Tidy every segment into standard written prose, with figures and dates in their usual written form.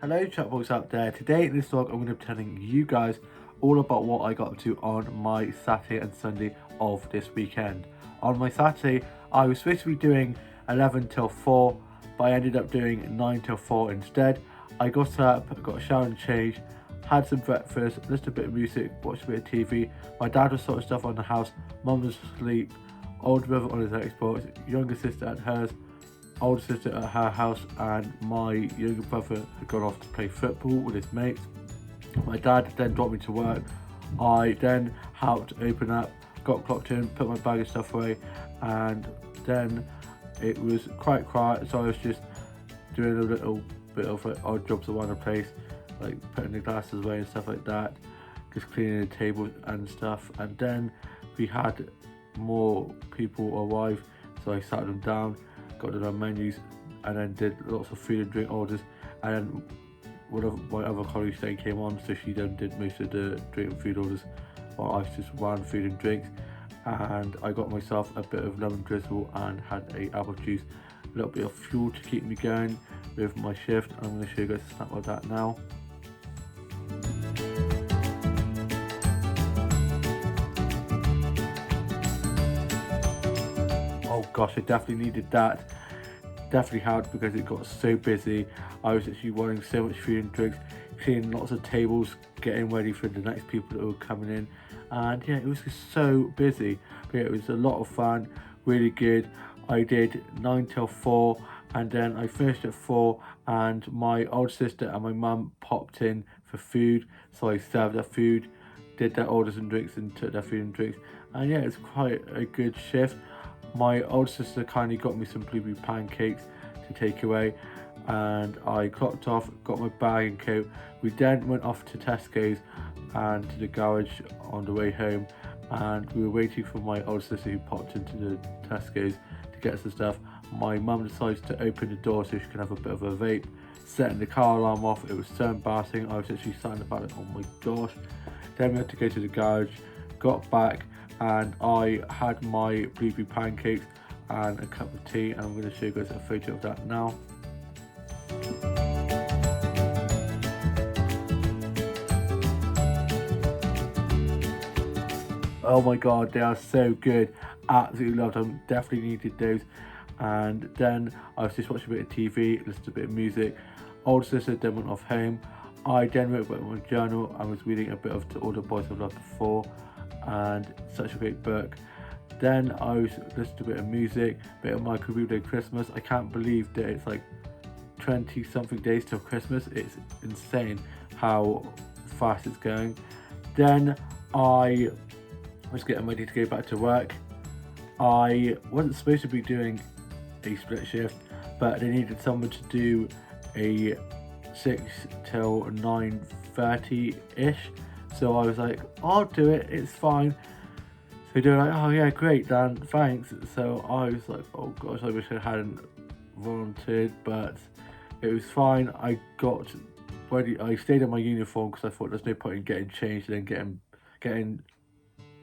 Hello chatbots out there. Today in this vlog I'm going to be telling you guys all about what I got up to on my Saturday and Sunday of this weekend. On my Saturday I was supposed to be doing 11 till 4 but I ended up doing 9 till 4 instead. I got up, got a shower and change, had some breakfast, listened to a bit of music, watched a bit of TV. My dad was sorting stuff on the house, mum was asleep, older brother on his Xbox, younger sister at hers, older sister at her house, and my younger brother had gone off to play football with his mates. My dad then dropped me to work. I then helped open up, got clocked in, put my bag of stuff away, and then it was quite quiet, so I was just doing a little bit of like odd jobs around the place, like putting the glasses away and stuff like that, just cleaning the table and stuff. And then we had more people arrive, so I sat them down, got to their menus, and then did lots of food and drink orders. And then one of my other colleagues then came on, so she then did most of the drink and food orders while I just ran food and drinks. And I got myself a bit of lemon drizzle and had a apple juice, a little bit of fuel to keep me going with my shift. I'm going to show you guys a snap of that now. Oh gosh, I definitely needed that. Definitely helped because it got so busy. I was actually wanting so much food and drinks, cleaning lots of tables, getting ready for the next people that were coming in. And yeah, it was just so busy. But yeah, it was a lot of fun, really good. I did 9 till 4 and then I finished at 4, and my older sister and my mum popped in for food. So I served their food, did their orders and drinks and took their food and drinks. And yeah, it's quite a good shift. My older sister kindly got me some blueberry pancakes to take away, and I clocked off, got my bag and coat. We then went off to Tesco's and to the garage on the way home, and we were waiting for my older sister who popped into the Tesco's to get some stuff. My mum decides to open the door so she can have a bit of a vape, setting the car alarm off. It was so embarrassing. I was actually sat in the back like, oh my gosh. Then we had to go to the garage, got back, and I had my blueberry pancakes and a cup of tea, and I'm going to show you guys a photo of that now. Oh my god, they are so good. Absolutely loved them, definitely needed those. And then I was just watching a bit of TV, listened to a bit of music. Older sister then went off home. I then wrote about my journal and was reading a bit of To All the Boys I've Loved Before, and such a great book. Then I was listening to a bit of music, a bit of Michael Bublé Christmas. I can't believe that it's like 20 something days till Christmas. It's insane how fast it's going. Then I was getting ready to go back to work. I wasn't supposed to be doing a split shift, but they needed someone to do a 6 till 9:30 ish. So I was like, I'll do it, it's fine. So they were like, oh yeah, great Dan, thanks. So I was like, oh gosh, I wish I hadn't volunteered, but it was fine. I got ready, I stayed in my uniform because I thought there's no point in getting changed and then getting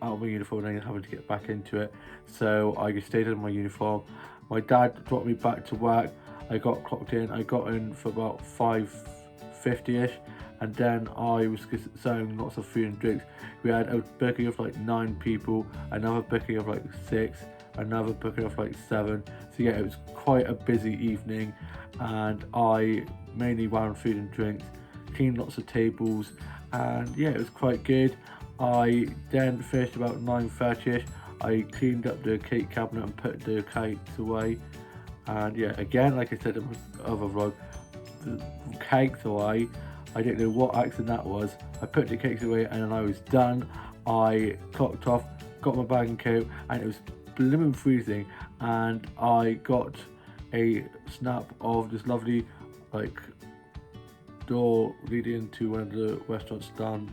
out of my uniform and then having to get back into it. So I just stayed in my uniform. My dad dropped me back to work. I got clocked in. I got in for about 5:50ish, and then I was just serving lots of food and drinks. We had a booking of like 9 people, another booking of like 6, another booking of like 7. So yeah, it was quite a busy evening, and I mainly ran food and drinks, cleaned lots of tables, and yeah, it was quite good. I then finished about 9:30ish. I cleaned up the cake cabinet and put the cakes away. And yeah, again, like I said in my other vlog, the cakes away. I don't know what accent that was. I put the cakes away and then I was done. I clocked off, got my bag and coat, and it was blimmin' freezing. And I got a snap of this lovely like door leading into one of the restaurants down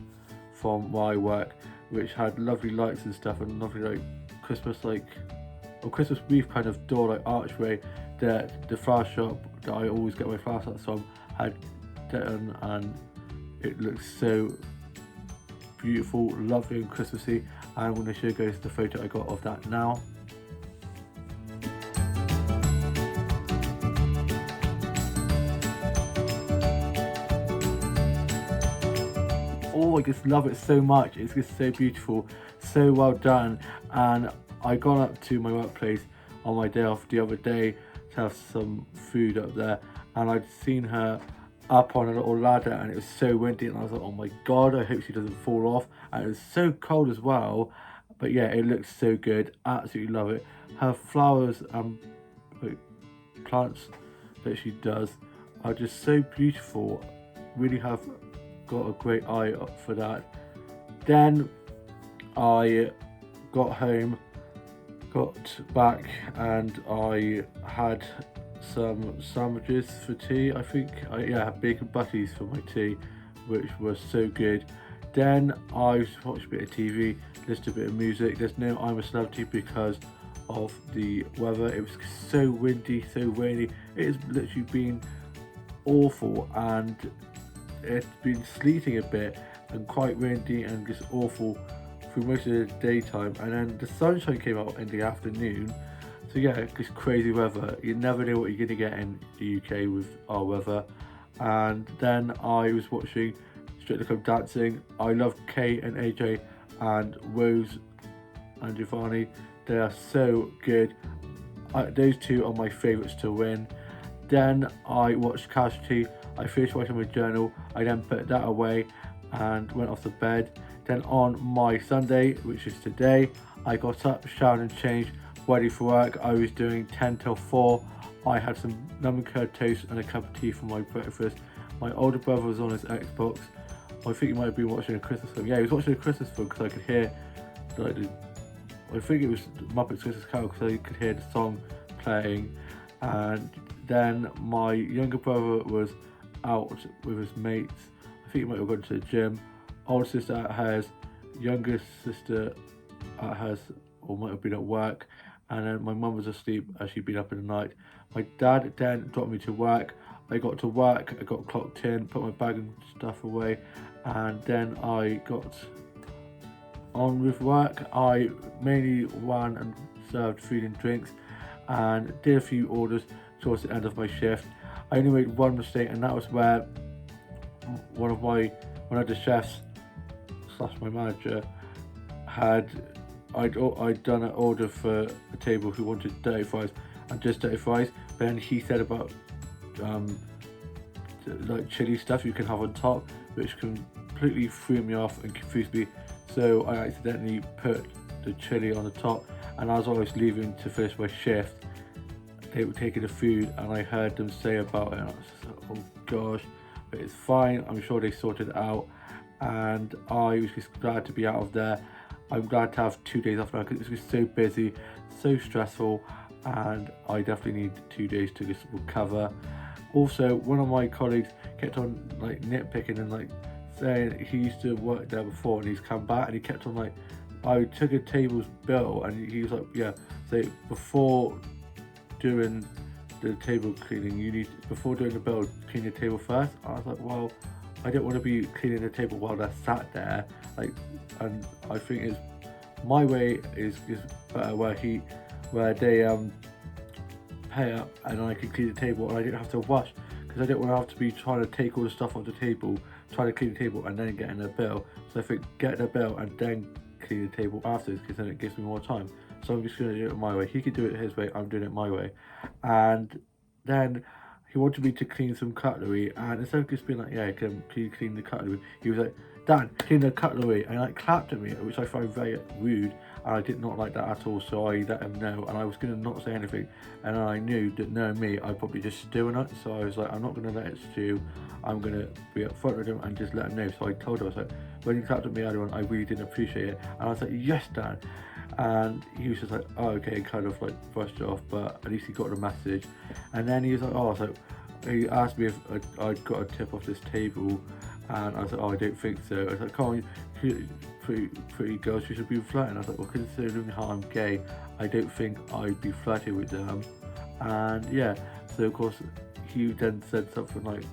from where I work, which had lovely lights and stuff and lovely like Christmas or Christmas wreath kind of door like archway that the flower shop that I always get my flowers from had done, and it looks so beautiful, lovely and Christmassy. And I'm going to show you guys the photo I got of that now. I just love it so much. It's just so beautiful, so well done. And I gone up to my workplace on my day off the other day to have some food up there, and I'd seen her up on a little ladder, and it was so windy, and I was like, oh my god, I hope she doesn't fall off. And it was so cold as well, but yeah, it looks so good. Absolutely love it. Her flowers and plants that she does are just so beautiful. Really have got a great eye up for that. Then I got home, got back, and I had some sandwiches for tea. I think I had bacon butties for my tea, which was so good. Then I watched a bit of TV, listened to a bit of music. There's no I'm a Celebrity because of the weather. It was so windy, so rainy. It has literally been awful, and it's been sleeting a bit and quite windy and just awful through most of the daytime, and then the sunshine came out in the afternoon. So yeah, just crazy weather. You never know what you're going to get in the UK with our weather. And then I was watching Strictly Come Dancing. I love Kate and AJ and Rose and Giovanni. They are so good. Those two are my favourites to win. Then I watched Casualty. I finished writing my journal. I then put that away and went off to bed. Then on my Sunday, which is today, I got up, showered and changed, ready for work. I was doing 10 till 4. I had some lemon curd toast and a cup of tea for my breakfast. My older brother was on his Xbox. I think he might have been watching a Christmas film. Yeah, he was watching a Christmas film because I could hear, like, I think it was Muppets Christmas Carol because I could hear the song playing. And then my younger brother was out with his mates. I think he might have gone to the gym. Older sister at hers, younger sister at hers, or might have been at work. And then my mum was asleep as she'd been up in the night. My dad then dropped me to work. I got to work, I got clocked in, put my bag and stuff away, and then I got on with work. I mainly ran and served food and drinks and did a few orders towards the end of my shift. I only made one mistake, and that was where one of the chefs / my manager I'd done an order for a table who wanted dirty fries and just dirty fries, but then he said about like chili stuff you can have on top, which completely threw me off and confused me. So I accidentally put the chili on the top, and as I was leaving to finish my shift, they were taking the food, and I heard them say about it, and I was just like, oh gosh, but it's fine. I'm sure they sorted it out, and I was just glad to be out of there. I'm glad to have 2 days off now because it was so busy, so stressful, and I definitely need 2 days to just recover. Also, one of my colleagues kept on like nitpicking and like saying he used to work there before and he's come back, and he kept on like, I took a table's bill, and he was like, yeah, so before doing the table cleaning, before doing the bill, clean your table first. I was like, well, I don't want to be cleaning the table while they're sat there, like, and I think it's my way is better where they pay up and I can clean the table and I didn't have to wash, because I don't want to have to be trying to take all the stuff off the table, trying to clean the table and then getting a bill. So I think get the bill and then clean the table afterwards, because then it gives me more time. So I'm just going to do it my way. He could do it his way, I'm doing it my way. And then he wanted me to clean some cutlery, and instead of just being like, yeah, can you clean the cutlery, he was like, Dan, clean the cutlery, and like clapped at me, which I found very rude, and I did not like that at all. So I let him know, and I was going to not say anything, and I knew that knowing me, I'd probably just stew on it. So I was like, I'm not going to let it stew, I'm going to be up front with him and just let him know. So I told him, I was like, when you clapped at me earlier on, I really didn't appreciate it, and I was like, yes, Dan. And he was just like, oh, okay, kind of like brushed it off, but at least he got the message. And then he was like, oh, so he asked me if I'd got a tip off this table, and I was like, oh, I don't think so. I was like, come on, pretty girls, you should be flirting. I was like, well, considering how I'm gay, I don't think I'd be flirting with them. And yeah, so of course he then said something like,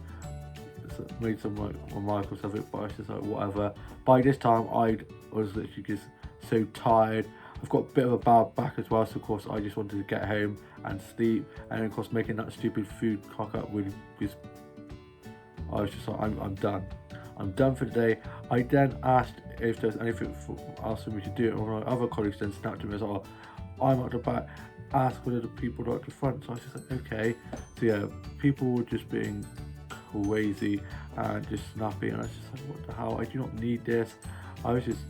made some like remark or something, but I was just like, whatever. By this time I was literally just so tired. I've got a bit of a bad back as well, so of course I just wanted to get home and sleep, and of course making that stupid food cock up really just, I was just like, I'm done. I'm done for the day. I then asked if there's anything else for me to do, and my other colleagues then snapped at me as well. I'm at the back, ask whether the people are at the front. So I was just like, okay. So yeah, people were just being crazy and just snappy, and I was just like, what the hell? I do not need this. I was just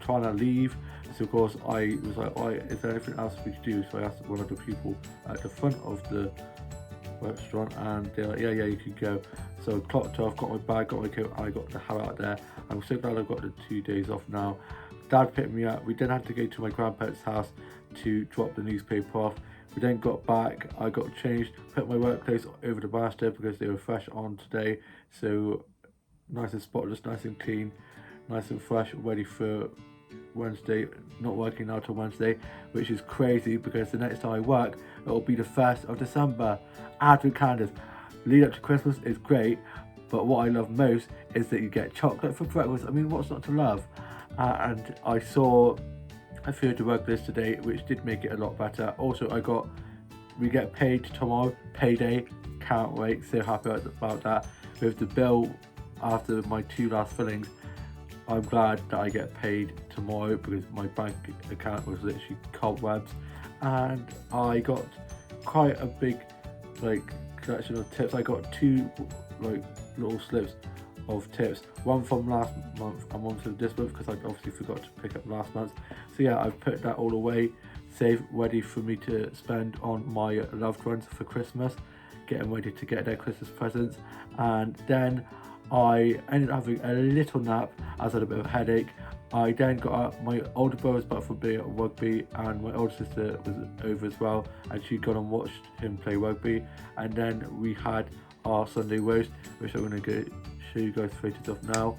trying to leave. So of course I was like, is there anything else we could do? So I asked one of the people at the front of the restaurant, and they're like, yeah, you can go. So I clocked off, got my bag, got my coat, I got the hell out of there. I'm so glad I've got the 2 days off now. Dad picked me up. We then had to go to my grandparents' house to drop the newspaper off. We then got back, I got changed, put my work clothes over the master because they were fresh on today. So nice and spotless, nice and clean, nice and fresh, ready for Wednesday. Not working now till Wednesday, which is crazy because the next time I work, it'll be the 1st of December. Advent calendars. Lead up to Christmas is great, but what I love most is that you get chocolate for breakfast. I mean, what's not to love? And I saw a few of the work list today, which did make it a lot better. Also, we get paid tomorrow, payday. Can't wait, so happy about that. With the bill after my 2 last fillings, I'm glad that I get paid tomorrow because my bank account was literally cobwebs, and I got quite a big collection of tips. I got 2 little slips of tips, one from last month and one from this month because I obviously forgot to pick up last month. So yeah, I've put that all away, safe, ready for me to spend on my loved ones for Christmas, getting ready to get their Christmas presents. And then I ended up having a little nap as I had a bit of a headache. I then got up. My older brother was back from being at rugby, and my older sister was over as well, and she'd gone and watched him play rugby. And then we had our Sunday roast, which I'm going to show you guys photos of now.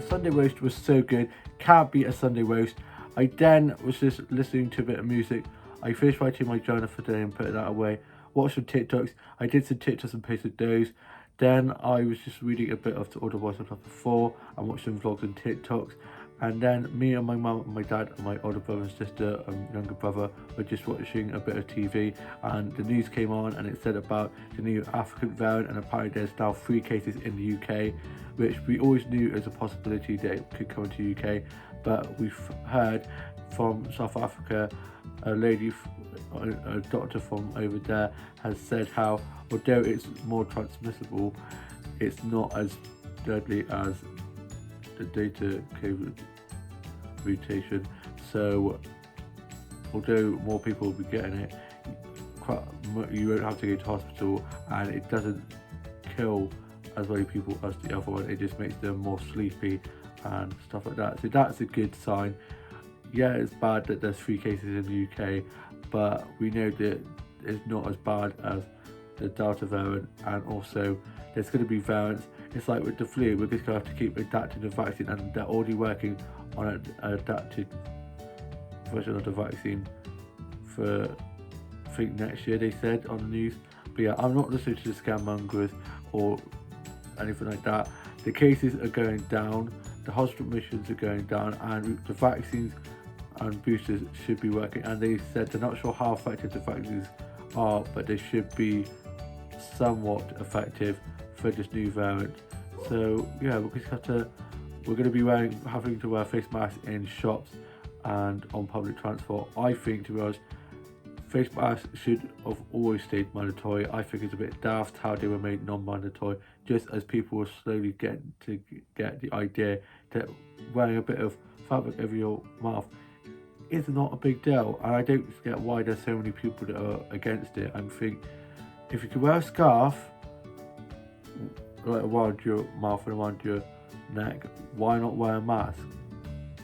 Sunday roast was so good, can't beat a Sunday roast. I then was just listening to a bit of music. I finished writing my journal for today and put that away. Watched some TikToks. I did some TikToks and posted those. Then I was just reading a bit of The Order of Boys I've done before and watched some vlogs and TikToks. And then me and my mum and my dad and my older brother and sister and younger brother were just watching a bit of TV, and the news came on and it said about the new African variant, and apparently there's now 3 cases in the UK, which we always knew as a possibility that it could come into the UK, but we've heard from South Africa, a doctor from over there has said how although it's more transmissible, it's not as deadly as the Delta COVID mutation. So although more people will be getting it, you won't have to go to hospital, and it doesn't kill as many people as the other one. It just makes them more sleepy and stuff like that. So that's a good sign. Yeah, it's bad that there's 3 cases in the UK, but we know that it's not as bad as the Delta variant, and also there's going to be variants. It's like with the flu, we're just going to have to keep adapting the vaccine, and they're already working on an adapted version of the vaccine for, I think, next year, they said on the news. But yeah, I'm not listening to the scaremongers or anything like that. The cases are going down, the hospital admissions are going down, and the vaccines and boosters should be working. And they said they're not sure how effective the vaccines are, but they should be somewhat effective for this new variant. So yeah, we're going to be having to wear face masks in shops and on public transport. I think, to be honest, face masks should have always stayed mandatory. I think it's a bit daft how they were made non-mandatory, just as people were slowly getting to get the idea that wearing a bit of fabric over your mouth is not a big deal. And I don't get why there's so many people that are against it. I think if you can wear a scarf like around your mouth and around your neck, why not wear a mask?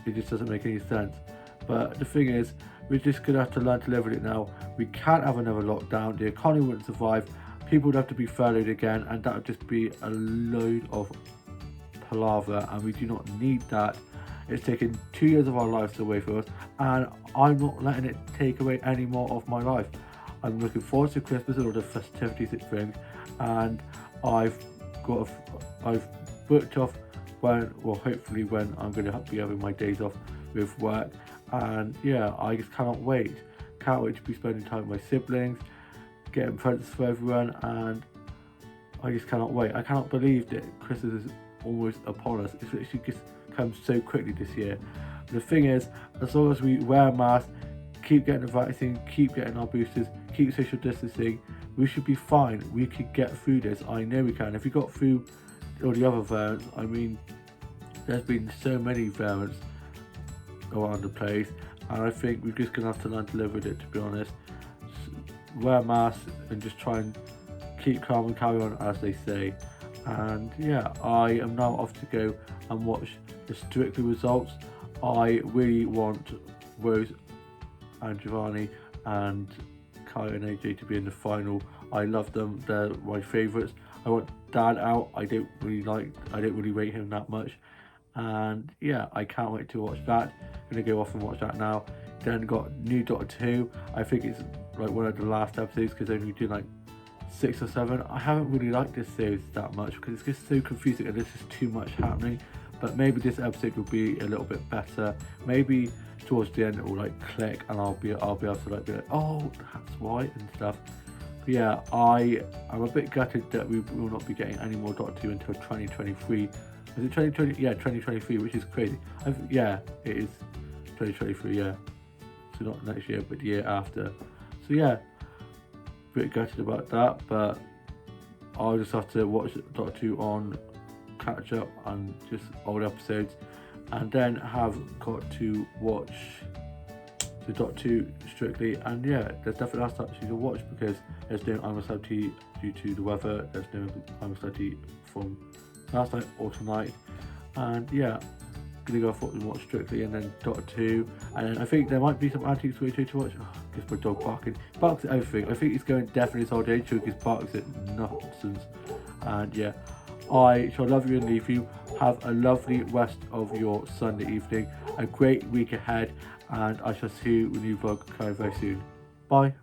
It just doesn't make any sense. But the thing is, we're just going to have to learn to live with it now. We can't have another lockdown. The economy wouldn't survive. People would have to be furloughed again, and that would just be a load of palaver, and we do not need that. It's taken 2 years of our lives away from us, and I'm not letting it take away any more of my life. I'm looking forward to Christmas and all the festivities it brings, and I've booked off hopefully when I'm going to be having my days off with work, and yeah, I just cannot wait. Can't wait to be spending time with my siblings, getting presents for everyone, and I just cannot wait. I cannot believe that Christmas is almost upon us. It's literally just come so quickly this year. The thing is, as long as we wear a mask, keep getting the vaccine, keep getting our boosters, keep social distancing, we should be fine. We could get through this. I know we can. If we got through all the other variants, I mean, there's been so many variants around the place, and I think we're just going to have to learn to live with it, to be honest. Wear a mask and just try and keep calm and carry on, as they say. And yeah, I am now off to go and watch the Strictly results. I really want Rose and Giovanni and Kai and AJ to be in the final. I love them, they're my favourites. I want Dan out. I don't really rate him that much. And yeah, I can't wait to watch that. Gonna go off and watch that now. Then got new Doctor Who. I think it's like one of the last episodes because they've only done like 6 or 7. I haven't really liked this series that much because it's just so confusing and there's just too much happening. But maybe this episode will be a little bit better. Maybe towards the end it will like click and I'll be able to like be like, oh, that's why, and stuff. But yeah, I am a bit gutted that we will not be getting any more Doctor Who until 2023. Is it 2020? Yeah, 2023, which is crazy. Yeah, it is 2023, yeah. So not next year, but the year after. So yeah, a bit gutted about that, but I'll just have to watch Doctor Who on catch up and just old episodes, and then have got to watch the Doctor Who Strictly. And yeah, there's definitely last actually to watch because there's no I'm Sad Tea due to the weather. There's no I'm Sad Tea from last night or tonight, and yeah, gonna go off and watch Strictly and then Doctor Who, and then I think there might be some Antiques Radio to watch. Just my dog barks at everything. I think he's going definitely his old age because barks at nonsense. And yeah, I shall love you and leave you. Have a lovely rest of your Sunday evening, a great week ahead, and I shall see you with a new vlog very, very soon. Bye.